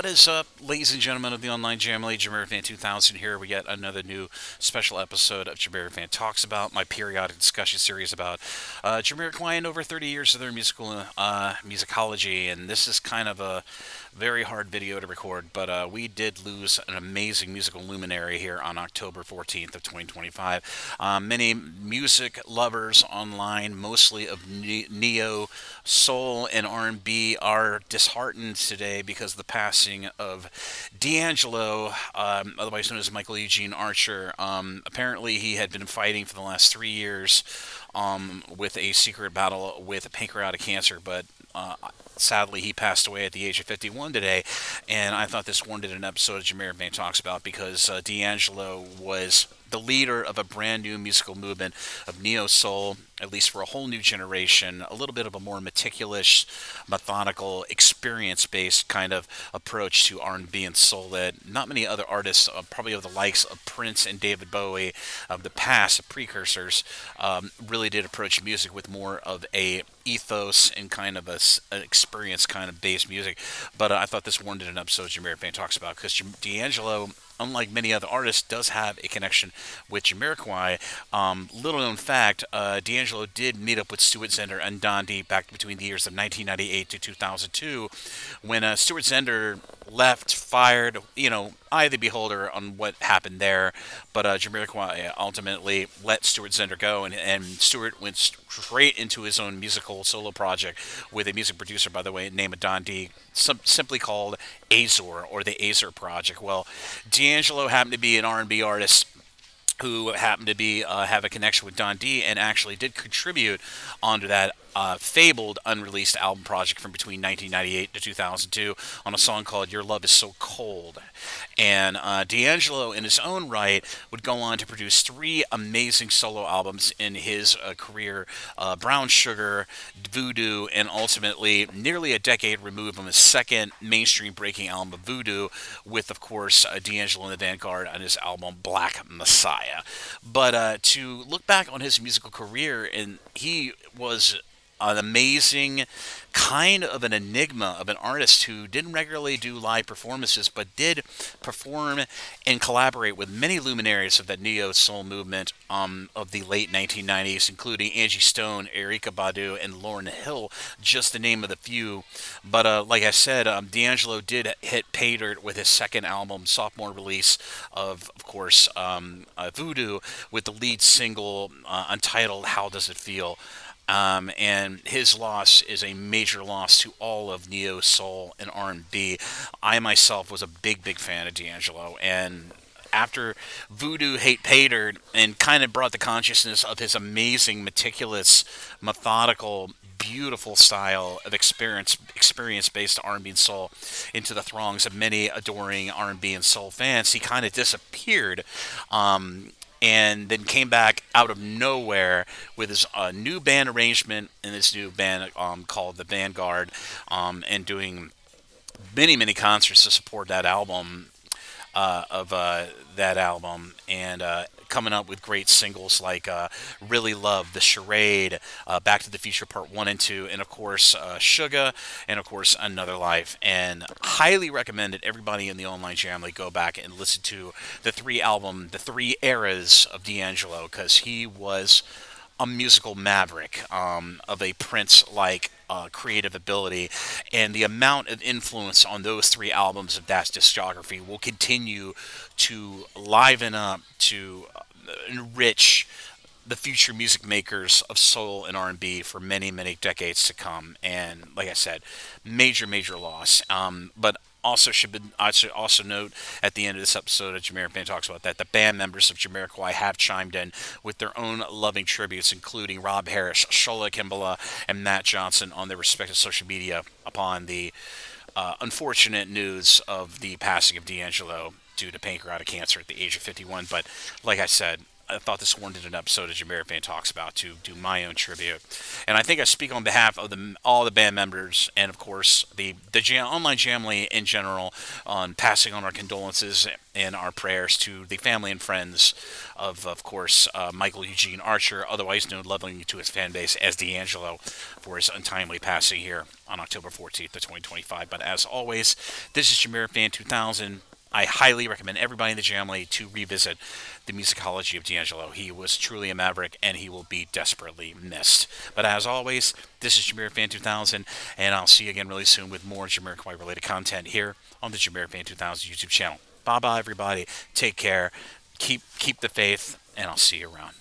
What is up, ladies and gentlemen of the online Jamily? JamiroFan 2000 here. We get another new special episode of JamiroFan Talks About, my periodic discussion series about Jamiroquai and over 30 years of their musicology. And this is kind of a very hard video to record, but we did lose an amazing musical luminary here on October 14th of 2025. Many music lovers online, mostly of neo, soul, and R&B, are disheartened today because of the passing of D'Angelo, otherwise known as Michael Eugene Archer. Apparently, he had been fighting for the last 3 years with a secret battle with pancreatic cancer, but sadly, he passed away at the age of 51 today, and I thought this warranted an episode of JamiroFan Talks About because D'Angelo was the leader of a brand new musical movement of neo soul, at least for a whole new generation, a little bit of a more meticulous, methodical, experience-based kind of approach to R&B and soul that not many other artists, probably of the likes of Prince and David Bowie, of the past precursors, really did approach music with more of a ethos and kind of an experience kind of based music. But I thought this warranted an episode of JamiroFan Talks About because D'Angelo, unlike many other artists, does have a connection with Jamiroquai. Little known fact, D'Angelo did meet up with Stuart Zender and Don D back between the years of 1998 to 2002 when Stuart Zender left, fired, eye of the beholder on what happened there. But Jamiroquai ultimately let Stuart Zender go, and Stuart went straight into his own musical solo project with a music producer, by the way, named Don D, simply called Azor, or the Azor Project. Well, D'Angelo happened to be an R&B artist who happened to be have a connection with Don D and actually did contribute onto that fabled unreleased album project from between 1998 to 2002 on a song called Your Love Is So Cold. And D'Angelo, in his own right, would go on to produce three amazing solo albums in his career, Brown Sugar, Voodoo, and ultimately nearly a decade removed from his second mainstream breaking album, Voodoo, with, of course, D'Angelo in the vanguard on his album Black Messiah. But to look back on his musical career, and he was an amazing kind of an enigma of an artist who didn't regularly do live performances, but did perform and collaborate with many luminaries of that neo soul movement of the late 1990s, including Angie Stone, Erykah Badu, and Lauryn Hill, just to name of the few. But like I said, D'Angelo did hit pay dirt with his second album, sophomore release of course, Voodoo, with the lead single untitled How Does It Feel? And his loss is a major loss to all of neo soul and R&B. I myself was a big fan of D'Angelo, and after Voodoo hate Pater and kind of brought the consciousness of his amazing, meticulous, methodical, beautiful style of experience-based R&B and soul into the throngs of many adoring R&B and soul fans, he kind of disappeared. And then came back out of nowhere with his new band arrangement in this new band called The Vanguard, and doing many concerts to support that album, and coming up with great singles like Really Love, The Charade, Back to the Future Part 1 and 2, and of course Sugar, and of course Another Life. And highly recommend that everybody in the online family go back and listen to the three eras of D'Angelo, because he was a musical maverick of a Prince-like creative ability, and the amount of influence on those three albums of that discography will continue to liven up, to enrich the future music makers of soul and R&B for many decades to come. And like I said, major loss. But I should also note at the end of this episode of JamiroFan Talks About that the band members of Jamiroquai have chimed in with their own loving tributes, including Rob Harris, Shola Kimbala, and Matt Johnson on their respective social media upon the unfortunate news of the passing of D'Angelo due to pancreatic cancer at the age of 51. But like I said, I thought this warranted an episode of JamiroFan Talks About to do my own tribute. And I think I speak on behalf of all the band members and, of course, the online family in general on passing on our condolences and our prayers to the family and friends of course, Michael Eugene Archer, otherwise known lovingly to his fan base as D'Angelo, for his untimely passing here on October 14th of 2025. But as always, this is JamiroFan 2000. I highly recommend everybody in the family to revisit the musicology of D'Angelo. He was truly a maverick, and he will be desperately missed. But as always, this is JamiroFan 2000, and I'll see you again really soon with more Jamiroquai related content here on the JamiroFan 2000 YouTube channel. Bye bye, everybody. Take care. Keep the faith, and I'll see you around.